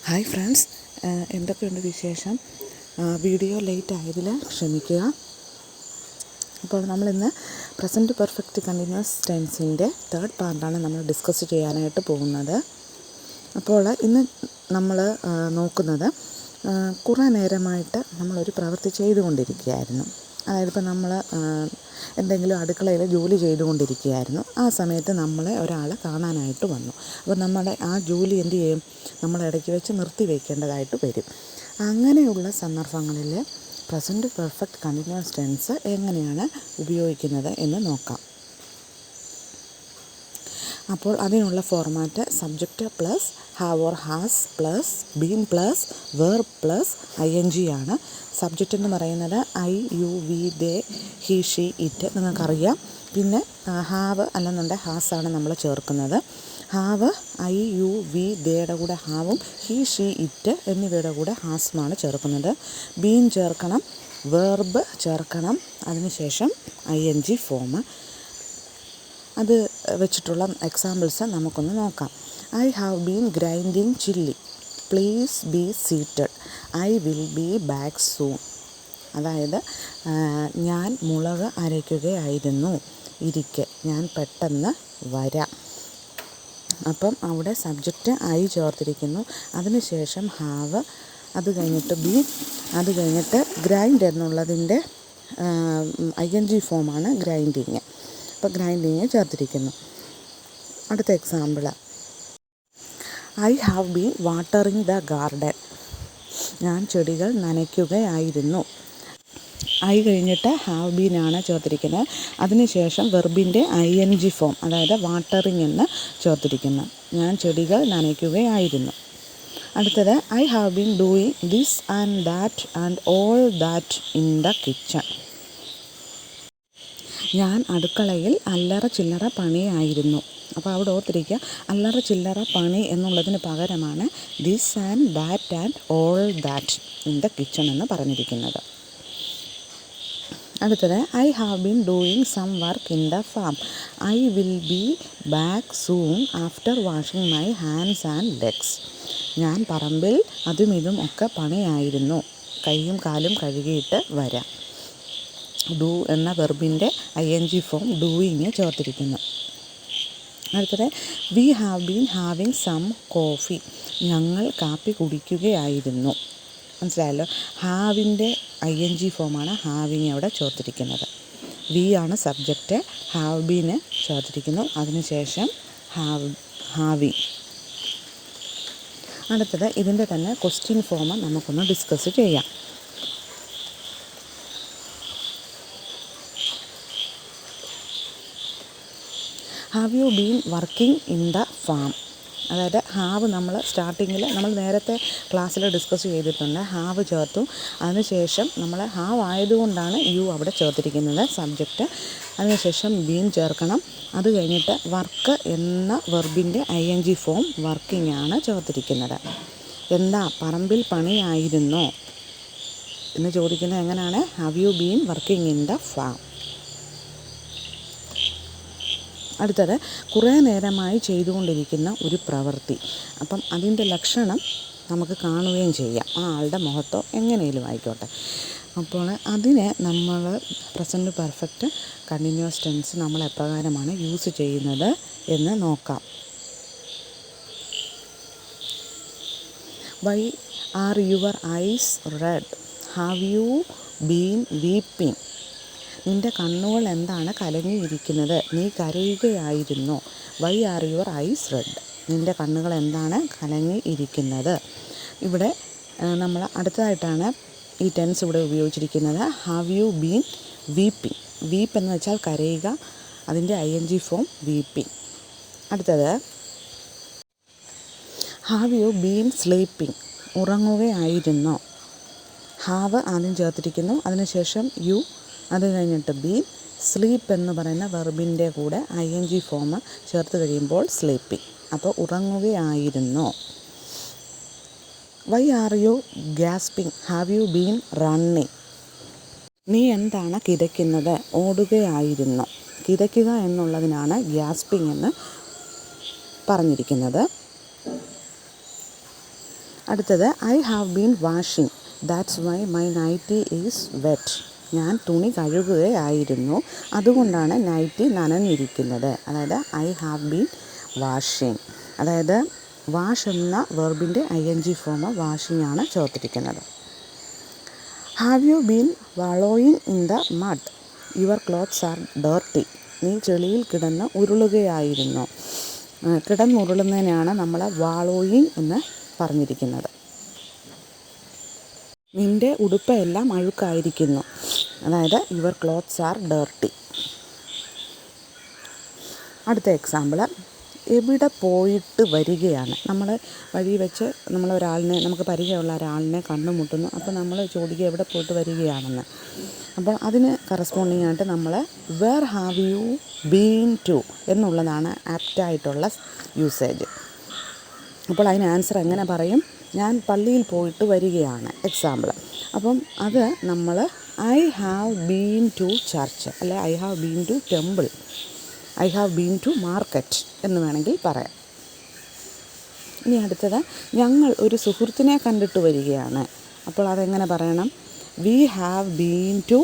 Hi friends, എന്തൊക്കെയുണ്ട് വിശേഷം? Video late ആയതിൽ ക്ഷമിക്കുക. അപ്പോൾ നമ്മളിന്ന് പ്രസൻറ്റ് പെർഫെക്റ്റ് കണ്ടിന്യൂസ് ടെൻസിൻ്റെ തേർഡ് പാർട്ടാണ് നമ്മൾ ഡിസ്കസ് ചെയ്യാനായിട്ട് പോകുന്നത്. അപ്പോൾ ഇന്ന് നമ്മൾ നോക്കുന്നത് കുറേ നേരമായിട്ട് നമ്മളൊരു പ്രവൃത്തി ചെയ്തുകൊണ്ടിരിക്കുകയായിരുന്നു. അതായത് ഇപ്പോൾ നമ്മൾ എന്തെങ്കിലും അടുക്കളയിൽ ജോലി ചെയ്തുകൊണ്ടിരിക്കുകയായിരുന്നു. ആ സമയത്ത് നമ്മളെ ഒരാൾ കാണാനായിട്ട് വന്നു. അപ്പോൾ നമ്മുടെ ആ ജോലി എന്ത് ചെയ്യും? നമ്മൾ ഇടയ്ക്ക് വെച്ച് നിർത്തി വയ്ക്കേണ്ടതായിട്ട് വരും. അങ്ങനെയുള്ള സന്ദർഭങ്ങളിൽ പ്രസൻറ്റ് പെർഫെക്റ്റ് കണ്ടിന്യൂസ് ടെൻസ് എങ്ങനെയാണ് ഉപയോഗിക്കുന്നത് എന്ന് നോക്കാം. അപ്പോൾ അതിനുള്ള format subject plus have or has plus been plus verb plus ING ആണ്. സബ്ജക്റ്റ് എന്ന് പറയുന്നത് I, you, we, they, he, she, it നിങ്ങൾക്കറിയാം. പിന്നെ ഹാവ് അല്ലെന്നുണ്ടെങ്കിൽ ഹാസാണ് നമ്മൾ ചേർക്കുന്നത്. ഹാവ് I, you, we, theyയുടെ കൂടെ ഹാവും he, she, it എന്നിവയുടെ കൂടെ ഹാസുമാണ് ചേർക്കുന്നത്. ബീൻ ചേർക്കണം, വെർബ് ചേർക്കണം, അതിനുശേഷം ING ഫോം. അത് വെച്ചിട്ടുള്ള എക്സാമ്പിൾസ് നമുക്കൊന്ന് നോക്കാം. I have been grinding chilli. Please be seated. I will be back soon. അതായത് ഞാൻ മുളക് അരയ്ക്കുകയായിരുന്നു, ഇരിക്കെ, ഞാൻ പെട്ടെന്ന് വരാം. അപ്പം അവിടെ സബ്ജക്റ്റ് I ചേർത്തിരിക്കുന്നു, അതിനുശേഷം ഹാവ്, അത് കഴിഞ്ഞിട്ട് ബീൻ, അത് കഴിഞ്ഞിട്ട് ഗ്രൈൻഡ് എന്നുള്ളതിൻ്റെ ING ഫോമാണ് ഗ്രൈൻഡിങ്. അപ്പോൾ ഗ്രൈൻഡിങ് ചേർത്തിരിക്കുന്നു. അടുത്ത example, I have been watering the garden. ഞാൻ ചെടികൾ നനയ്ക്കുകയായിരുന്നു. I കഴിഞ്ഞിട്ട് ഹാവ് ബീൻ ആണ് ചേർത്തിരിക്കുന്നത്. അതിനുശേഷം വെർബിൻ്റെ ING ഫോം, അതായത് വാട്ടറിങ് എന്ന് ചേർത്തിരിക്കുന്നു. ഞാൻ ചെടികൾ നനയ്ക്കുകയായിരുന്നു. അടുത്തത് I have been doing this and that and all that in the kitchen. ഞാൻ അടുക്കളയിൽ അല്ലറ ചില്ലറ പണിയായിരുന്നു. അപ്പോൾ അവിടെ ഓർത്തിരിക്കുക, അല്ലറ ചില്ലറ പണി എന്നുള്ളതിന് പകരമാണ് this and that and all that in the kitchen എന്ന് പറഞ്ഞിരിക്കുന്നത്. അടുത്തത് I have been doing some work in the farm. I will be back soon after washing my hands and legs. ഞാൻ പറമ്പിൽ അതും ഇതും ഒക്കെ പണിയായിരുന്നു, കൈയും കാലും കഴുകിയിട്ട് വരാം. ഡു എന്ന വെർബിൻ്റെ ING ഫോം ഡൂയിങ് ചേർത്തിരിക്കുന്നു. അടുത്തത് we have been having some coffee. ഞങ്ങൾ കാപ്പി കുടിക്കുകയായിരുന്നു. മനസ്സിലായല്ലോ? ഹാവിൻ്റെ ING ഫോമാണ് ഹാവിങ് അവിടെ ചേർത്തിരിക്കുന്നത്. വി ആണ് സബ്ജക്റ്റ്, ഹാവ് ബീന് ചേർത്തിരിക്കുന്നു, അതിനുശേഷം ഹാവിങ്. അടുത്തത് ഇതിൻ്റെ തന്നെ ക്വസ്റ്റ്യൻ ഫോം നമുക്കൊന്ന് ഡിസ്കസ് ചെയ്യാം. Have you been working in the farm. അതായത് ഹാവ് നമ്മൾ സ്റ്റാർട്ടിങ്ങിൽ നമ്മൾ നേരത്തെ ക്ലാസ്സിൽ ഡിസ്കസ് ചെയ്തിട്ടുണ്ട്. ഹാവ് ചേർത്തു, അതിനുശേഷം നമ്മൾ ഹാവ് ആയതുകൊണ്ടാണ് യു അവിടെ ചേർത്തിരിക്കുന്നത് സബ്ജക്റ്റ്. അതിനുശേഷം ബീൻ ചേർക്കണം, അത് കഴിഞ്ഞിട്ട് വർക്ക് എന്ന വെർബിൻ്റെ ING ഫോം വർക്കിംഗ് ആണ് ചേർത്തിരിക്കുന്നത്. എന്താ പറമ്പിൽ പണിയായിരുന്നോ എന്ന് ചോദിക്കുന്നത് എങ്ങനെയാണ്? Have you been working in the farm. അടുത്തത് കുറേ നേരമായി ചെയ്തുകൊണ്ടിരിക്കുന്ന ഒരു പ്രവൃത്തി. അപ്പം അതിൻ്റെ ലക്ഷണം നമുക്ക് കാണുകയും ചെയ്യാം, ആ ആളുടെ മുഖത്തോ എങ്ങനെയും ആയിക്കോട്ടെ. അപ്പോൾ അതിന് നമ്മൾ പ്രസൻറ്റ് പെർഫെക്റ്റ് കണ്ടിന്യൂസ് ടെൻസ് നമ്മൾ എപ്രകാരമാണ് യൂസ് ചെയ്യുന്നത് എന്ന് നോക്കാം. Why are your eyes red? Have you been weeping? നിൻ്റെ കണ്ണുകൾ എന്താണ് കലങ്ങിയിരിക്കുന്നത്? നീ കരയുകയായിരുന്നോ? Why are your eyes red? നിൻ്റെ കണ്ണുകൾ എന്താണ് കലങ്ങിയിരിക്കുന്നത്? ഇവിടെ നമ്മൾ അടുത്തതായിട്ടാണ് ഈ ടെൻസ് ഇവിടെ ഉപയോഗിച്ചിരിക്കുന്നത്. Have you been weeping. Weep എന്ന് വെച്ചാൽ കരയുക, അതിൻ്റെ ING ഫോം വീപ്പിംഗ്. അടുത്തത് ഹാവ് യു ബീൻ സ്ലീപ്പിംഗ്? ഉറങ്ങുകയായിരുന്നോ? ഹാവ് ആദ്യം ചേർത്തിരിക്കുന്നു, അതിനുശേഷം യു, അത് കഴിഞ്ഞിട്ട് ബീൻ, സ്ലീപ്പ് എന്ന് പറയുന്ന വെർബിൻ്റെ കൂടെ ING ഫോം ചേർത്ത് കഴിയുമ്പോൾ സ്ലീപ്പിംഗ്. അപ്പോൾ ഉറങ്ങുകയായിരുന്നോ? Why are you gasping? Have you been running? നീ എന്താണ് കിതയ്ക്കുന്നത്? ഓടുകയായിരുന്നോ? കിതയ്ക്കുക എന്നുള്ളതിനാണ് ഗ്യാസ്പിംഗ് എന്ന് പറഞ്ഞിരിക്കുന്നത്. അടുത്തത് I have been washing that's why my nighty is wet. ഞാൻ തുണി കഴുകുകയായിരുന്നു, അതുകൊണ്ടാണ് നൈറ്റി നനഞ്ഞിരിക്കുന്നത്. അതായത് ഐ ഹാവ് ബീൻ വാഷിംഗ്. അതായത് വാഷ് എന്ന വെർബിൻ്റെ ING ഫോം വാഷിംഗ് ആണ് ചേർത്തിരിക്കുന്നത്. Have you been wallowing in the mud your clothes are dirty. നീ ചെളിയിൽ കിടന്ന് ഉരുളുകയായിരുന്നു. കിടന്നുരുളുന്നതിനാണ് നമ്മൾ വാളോയിങ് എന്ന് പറഞ്ഞിരിക്കുന്നത്. നിൻ്റെ ഉടുപ്പ് എല്ലാം അഴുക്കായിരിക്കുന്നു. അതായത് യുവർ ക്ലോത്ത്സ് ആർ ഡേർട്ടി. അടുത്ത എക്സാമ്പിൾ, എവിടെ പോയിട്ട് വരികയാണ്. നമ്മൾ വഴി വെച്ച് നമുക്ക് പരിചയമുള്ള ഒരാളിനെ കണ്ടുമുട്ടുന്നു. അപ്പോൾ നമ്മൾ ചോദിക്കുക എവിടെ പോയിട്ട് വരികയാണെന്ന്. അപ്പോൾ അതിന് കറസ്പോണ്ടിങ് ആയിട്ട് നമ്മൾ where have you been to എന്നുള്ളതാണ് ആപ്റ്റായിട്ടുള്ള യൂസേജ്. അപ്പോൾ അതിന് ആൻസർ എങ്ങനെ പറയും? ഞാൻ പള്ളിയിൽ പോയിട്ട് വരികയാണ്, എക്സാമ്പിൾ. അപ്പം അത് നമ്മൾ I have been to church, അല്ലെ I have been to temple, I have been to market എന്ന് വേണമെങ്കിൽ പറയാം. ഇനി അടുത്തത്, ഞങ്ങൾ ഒരു സുഹൃത്തിനെ കണ്ടിട്ട് വരികയാണ്. അപ്പോൾ അതെങ്ങനെ പറയണം? We have been to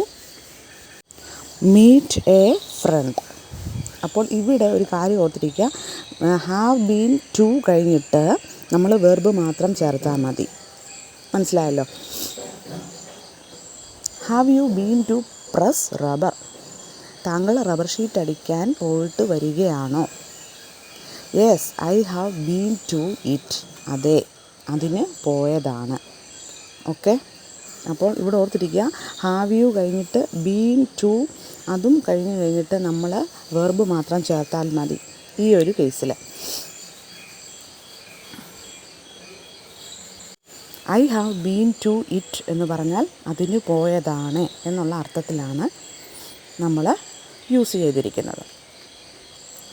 meet a friend. അപ്പോൾ ഇവിടെ ഒരു കാര്യം ഓർത്തിരിക്കുക, ഹാവ് ബീൻ ടു കഴിഞ്ഞിട്ട് നമ്മൾ വെർബ് മാത്രം ചേർത്താൽ മതി. മനസ്സിലായല്ലോ? Have you been to press rubber. താങ്കൾ റബ്ബർ ഷീറ്റ് അടിക്കാൻ പോയിട്ട് വരികയാണോ? Yes I have been to it. അതെ, അതിന് പോയതാണ്. ഓക്കെ, അപ്പോൾ ഇവിടെ ഓർത്തിരിക്കുക, ഹാവ് യു കഴിഞ്ഞിട്ട് ബീൻ ടു അതും കഴിഞ്ഞിട്ട് നമ്മൾ വെർബ് മാത്രം ചേർത്താൽ മതി ഈ ഒരു കേസിൽ. I have been to it എന്ന് പറഞ്ഞാൽ അതിന് പോയതാണ് എന്നുള്ള അർത്ഥത്തിലാണ് നമ്മൾ യൂസ് ചെയ്തിരിക്കുന്നത്.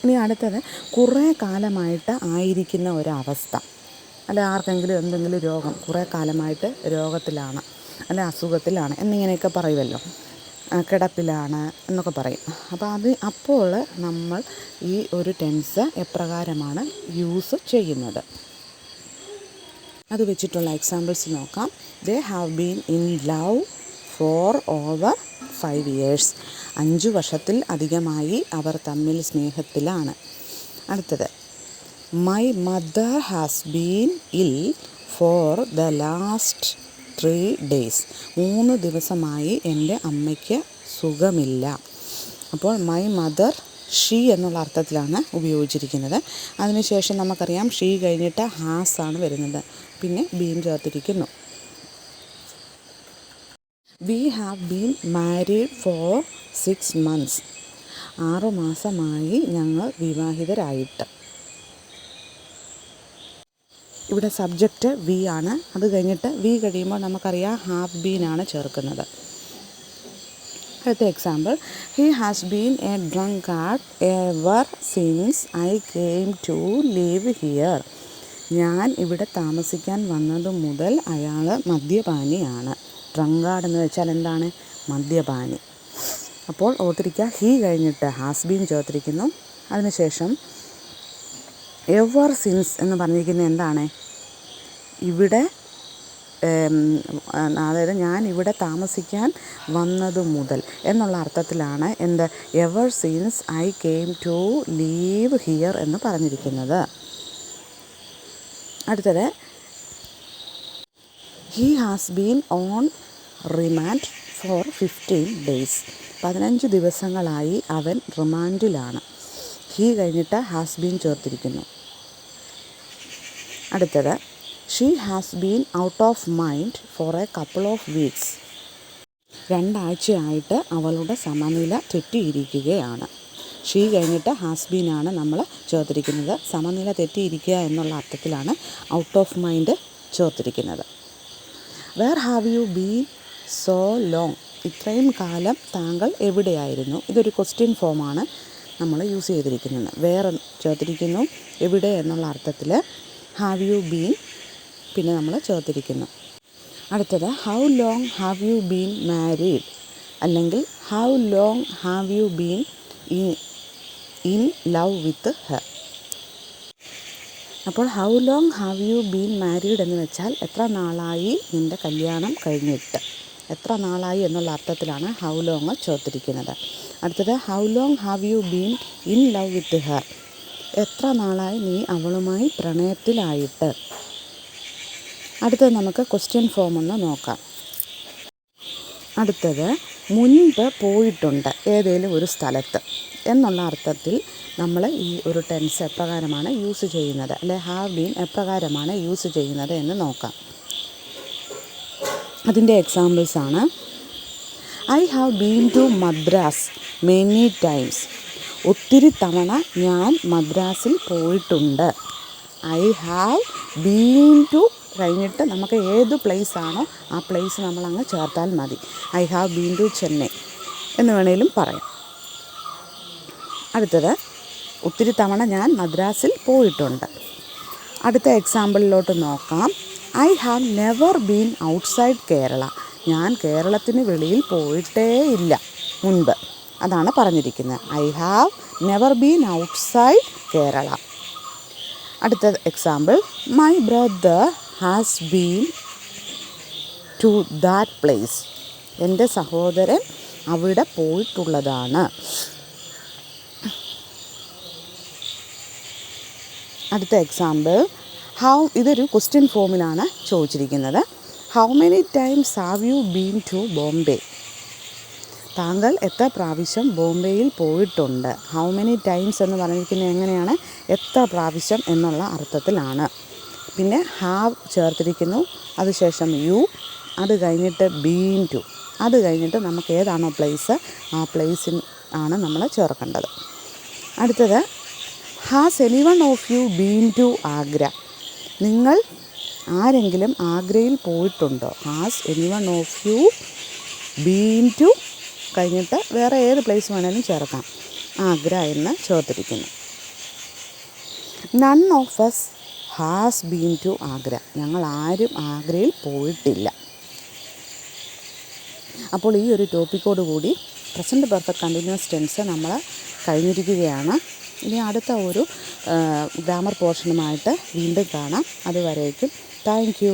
ഇനി അടുത്തത്, കുറേ കാലമായിട്ട് ആയിരിക്കുന്ന ഒരവസ്ഥ. അല്ല, ആർക്കെങ്കിലും എന്തെങ്കിലും രോഗം, കുറേ കാലമായിട്ട് രോഗത്തിലാണ്, അല്ല അസുഖത്തിലാണ് എന്നിങ്ങനെയൊക്കെ പറയുമല്ലോ, കിടപ്പിലാണ് എന്നൊക്കെ പറയും. അപ്പോൾ നമ്മൾ ഈ ഒരു ടെൻസ് എപ്രകാരമാണ് യൂസ് ചെയ്യുന്നത് അത് വെച്ചിട്ടുള്ള എക്സാമ്പിൾസ് നോക്കാം. They have been in love for over 5 years. 5 വർഷത്തിൽ അധികമായി അവർ തമ്മിൽ സ്നേഹത്തിലാണ്. അടുത്തത്, മൈ മദർ ഹാസ് ബീൻ ഇൽ ഫോർ ദ ലാസ്റ്റ് 3 days. 3 ദിവസമായി എൻ്റെ അമ്മയ്ക്ക് സുഖമില്ല. അപ്പോൾ മൈ മദർ ഷീ എന്നുള്ള അർത്ഥത്തിലാണ് ഉപയോഗിച്ചിരിക്കുന്നത്. അതിനുശേഷം നമുക്കറിയാം ഷീ കഴിഞ്ഞിട്ട് ഹാസ് ആണ് വരുന്നത്, പിന്നെ ബീൻ ചേർത്തിരിക്കുന്നു. V have been married four 6 months. 6 മാസമായി ഞങ്ങൾ വിവാഹിതരായിട്ട്. ഇവിടെ സബ്ജക്റ്റ് വി ആണ്. അത് കഴിഞ്ഞിട്ട് വി കഴിയുമ്പോൾ നമുക്കറിയാം ഹാവ് ബീൻ ആണ് ചേർക്കുന്നത്. അടുത്ത example, he has been a drunkard ever since I came to live here. ഞാൻ ഇവിടെ താമസിക്കാൻ വന്നത് മുതൽ അയാൾ മദ്യപാനിയാണ്. ഡ്രങ്കാർഡ് എന്ന് വെച്ചാൽ എന്താണ്? മദ്യപാനി. അപ്പോൾ ഓർത്തിരിക്കുക, ഹി കഴിഞ്ഞിട്ട് ഹാസ് ബീൻ ചേർത്തിരിക്കുന്നു. അതിനുശേഷം എവർ സിൻസ് എന്ന് പറഞ്ഞിരിക്കുന്നത് എന്താണ്? ഇവിടെ അതായത് ഞാൻ ഇവിടെ താമസിക്കാൻ വന്നത് മുതൽ എന്നുള്ള അർത്ഥത്തിലാണ് എന്ത് ever since I came to leave here എന്ന് പറഞ്ഞിരിക്കുന്നത്. അടുത്തത്, he has been on remand for 15 days. 15 ദിവസങ്ങളായി അവൻ റിമാൻഡിലാണ്. ഹി കഴിഞ്ഞിട്ട് ഹാസ് ബീൻ ചേർത്തിരിക്കുന്നു. അടുത്തത്, she has been out of mind for a couple of weeks. 2 ആഴ്ചയായിട്ട് അവളുടെ സമനില തെറ്റിയിരിക്കുകയാണ്. ഷീ കഴിഞ്ഞിട്ട് ഹാസ് ബീൻ ആണ് നമ്മൾ ചേർത്തിരിക്കുന്നത്. സമനില തെറ്റിയിരിക്കുക എന്നുള്ള അർത്ഥത്തിലാണ് ഔട്ട് ഓഫ് മൈൻഡ് ചേർത്തിരിക്കുന്നത്. Where have you been so long. ഇത്രയും കാലം താങ്കൾ എവിടെയായിരുന്നു. ഇതൊരു ക്വസ്റ്റ്യൻ ഫോമാണ് നമ്മൾ യൂസ് ചെയ്തിരിക്കുന്നത്. വേർ ചേർത്തിരിക്കുന്നു, എവിടെ എന്നുള്ള അർത്ഥത്തിൽ ഹാവ് യു ബീൻ പിന്നെ നമ്മൾ ചേർത്തിരിക്കുന്നു. അടുത്തത്, how long have you been married, അല്ലെങ്കിൽ how long have you been in love with her. അപ്പോൾ how long have you been married എന്ന് വെച്ചാൽ എത്ര നാളായി നിൻ്റെ കല്യാണം കഴിഞ്ഞിട്ട്, എത്ര നാളായി എന്നുള്ള അർത്ഥത്തിലാണ് ഹൗ ലോങ് ചോദിച്ചിരിക്കുന്നത്. അടുത്തത് how long have you been in love വിത്ത് ഹർ, എത്ര നാളായി നീ അവളുമായി പ്രണയത്തിലായിട്ട്. അടുത്തത് നമുക്ക് ക്വസ്റ്റ്യൻ ഫോം ഒന്ന് നോക്കാം. അടുത്തത് മുൻപ് പോയിട്ടുണ്ട് ഏതെങ്കിലും ഒരു സ്ഥലത്ത് എന്നുള്ള അർത്ഥത്തിൽ നമ്മൾ ഈ ഒരു ടെൻസ് എപ്രകാരമാണ് യൂസ് ചെയ്യുന്നത്, അല്ലെ ഹാവ് ബീൻ എപ്രകാരമാണ് യൂസ് ചെയ്യുന്നത് എന്ന് നോക്കാം. അതിൻ്റെ എക്സാമ്പിൾസാണ് I have been to Madras many times, ഒത്തിരി തവണ ഞാൻ മദ്രാസിൽ പോയിട്ടുണ്ട്. ഐ ഹാവ് ബീൻ ടു കഴിഞ്ഞിട്ട് നമുക്ക് ഏത് പ്ലേസ് ആണോ ആ പ്ലേസ് നമ്മളങ്ങ് ചേർത്താൽ മതി. I have been to Chennai എന്ന് വേണേലും പറയാം. അടുത്തത് ഒത്തിരി തവണ ഞാൻ മദ്രാസിൽ പോയിട്ടുണ്ട്. അടുത്ത എക്സാമ്പിളിലോട്ട് നോക്കാം. I have never been outside Kerala, ഞാൻ കേരളത്തിന് വെളിയിൽ പോയിട്ടേ ഇല്ല മുൻപ്, അതാണ് പറഞ്ഞിരിക്കുന്നത്. I have never been outside Kerala. അടുത്ത example my brother has been to that place, എൻ്റെ സഹോദരൻ അവിടെ പോയിട്ടുള്ളതാണ്. അടുത്ത എക്സാമ്പിൾ ഇതൊരു ക്വസ്റ്റ്യൻ ഫോമിലാണ് ചോദിച്ചിരിക്കുന്നത്. How many times have you been to Bombay, താങ്കൾ എത്ര പ്രാവശ്യം ബോംബെയിൽ പോയിട്ടുണ്ട്. ഹൗ മെനി ടൈംസ് എന്ന് പറഞ്ഞിരിക്കുന്നത് എങ്ങനെയാണ്, എത്ര പ്രാവശ്യം എന്നുള്ള അർത്ഥത്തിലാണ്. പിന്നെ ഹാവ് ചേർത്തിരിക്കുന്നു, അതിനുശേഷം യു, അത് കഴിഞ്ഞിട്ട് ബീൻ ടു, അത് കഴിഞ്ഞിട്ട് നമുക്ക് ഏതാണോ പ്ലേസ് ആ പ്ലേസിൽ ആണ് നമ്മൾ ചേർക്കേണ്ടത്. അടുത്തത് has anyone of you been to Agra, നിങ്ങൾ ആരെങ്കിലും ആഗ്രയിൽ പോയിട്ടുണ്ടോ. Has anyone of you been to കഴിഞ്ഞിട്ട് വേറെ ഏത് പ്ലേസ് വേണമെങ്കിലും ചേർക്കാം, ആഗ്ര എന്ന് ചേർത്തിരിക്കുന്നു. None of us has been to Agra, ഞങ്ങൾ ആരും ആഗ്രയിൽ പോയിട്ടില്ല. അപ്പോൾ ഈ ഒരു ടോപ്പിക്കോട് കൂടി പ്രസൻറ്റ് പെർഫെക്റ്റ് കണ്ടിന്യൂസ് ടെൻസ് നമ്മൾ കഴിഞ്ഞിരിക്കുകയാണ്. ഇനി അടുത്ത ഒരു ഗ്രാമർ പോർഷനുമായിട്ട് വീണ്ടും കാണാം. അതുവരേക്കും താങ്ക് യു.